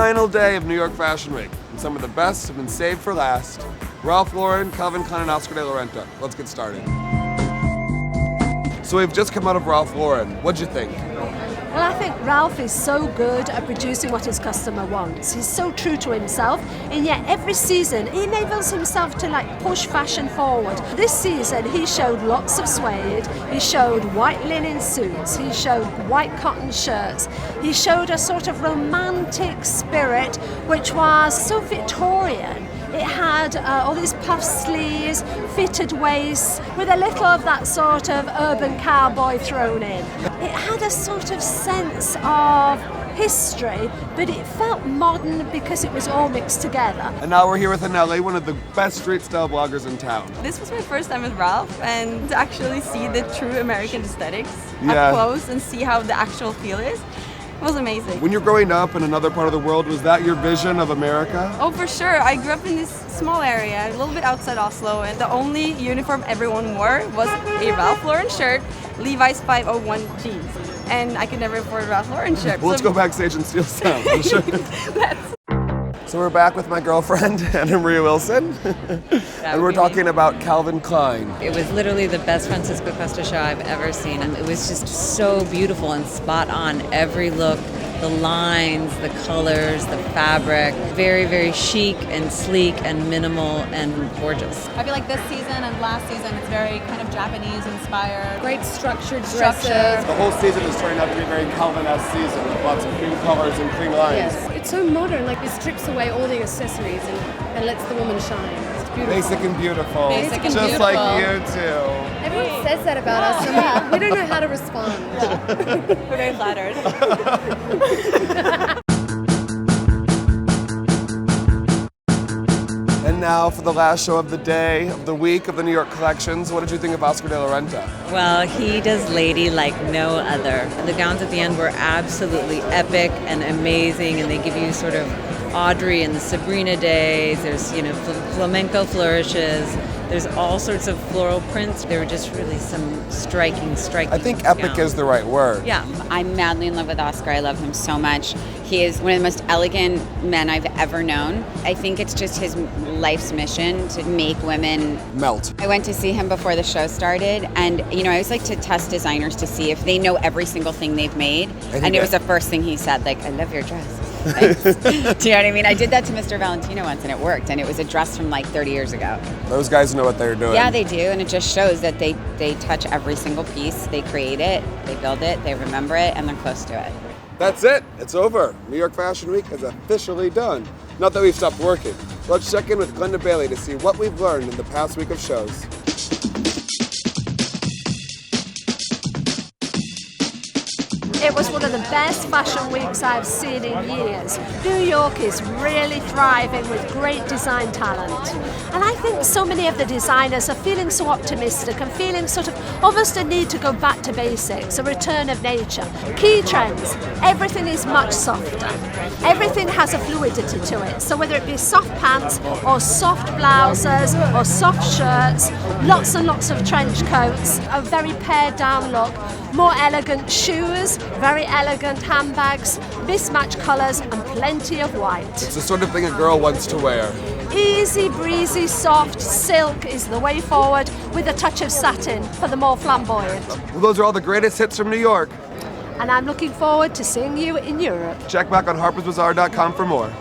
final day of New York Fashion Week, and some of the best have been saved for last. Ralph Lauren, Calvin Klein, and Oscar de la Renta. Let's get started. So we've just come out of Ralph Lauren. What'd you think? Well, I think Ralph is so good at producing what his customer wants. He's so true to himself, and yet every season he enables himself to push fashion forward. This season he showed lots of suede, he showed white linen suits, he showed white cotton shirts, he showed a sort of romantic spirit which was so Victorian. It had all these puff sleeves, fitted waists, with a little of that sort of urban cowboy thrown in. It had a sort of sense of history, but it felt modern because it was all mixed together. And now we're here with Anelli, one of the best street style bloggers in town. This was my first time with Ralph, and to actually see the true American aesthetics up close and see how the actual feel is. It was amazing. When you're growing up in another part of the world, was that your vision of America? Oh, for sure. I grew up in this small area, a little bit outside Oslo, and the only uniform everyone wore was a Ralph Lauren shirt, Levi's 501 jeans. And I could never afford a Ralph Lauren shirt. Well, let's go backstage and steal some. So we're back with my girlfriend, Anna Maria Wilson, and we're talking about Calvin Klein. It was literally the best Francisco Costa show I've ever seen. It was just so beautiful and spot on. Every look, the lines, the colors, the fabric, very, very chic and sleek and minimal and gorgeous. I feel like this season and last season it's very kind of Japanese inspired. Great structured dresses. The whole season is turning out to be a very Calvin-esque season with lots of clean colors and clean lines. Yes, it's so modern, like it strips away all the accessories and lets the woman shine. It's beautiful. Basic and beautiful. Basic and just beautiful. Like you too. Everyone says that about us, and we don't know how to respond. We're very flattered. And now for the last show of the day, of the week, of the New York collections. What did you think of Oscar de la Renta? Well, he does lady like no other. The gowns at the end were absolutely epic and amazing, and they give you sort of Audrey and the Sabrina days. There's, flamenco flourishes. There's all sorts of floral prints. There were just really some striking I think epic gowns. is the right word. Yeah. I'm madly in love with Oscar. I love him so much. He is one of the most elegant men I've ever known. I think it's just his life's mission to make women Melt. I went to see him before the show started, and I always like to test designers to see if they know every single thing they've made. And it was the first thing he said, I love your dress. Thanks. Do you know what I mean? I did that to Mr. Valentino once, and it worked. And it was a dress from 30 years ago. Those guys know what they're doing. Yeah, they do, and it just shows that they touch every single piece. They create it, they build it, they remember it, and they're close to it. That's it. It's over. New York Fashion Week is officially done. Not that we've stopped working. Let's check in with Glenda Bailey to see what we've learned in the past week of shows. It was one of the best fashion weeks I've seen in years. New York is really thriving with great design talent. And I think so many of the designers are feeling so optimistic and feeling sort of almost a need to go back to basics, a return of nature. Key trends, everything is much softer. Everything has a fluidity to it. So whether it be soft pants or soft blouses or soft shirts, lots and lots of trench coats, a very pared down look, more elegant shoes, very elegant handbags, mismatched colours and plenty of white. It's the sort of thing a girl wants to wear. Easy breezy, soft silk is the way forward with a touch of satin for the more flamboyant. Well, those are all the greatest hits from New York. And I'm looking forward to seeing you in Europe. Check back on harpersbazaar.com for more.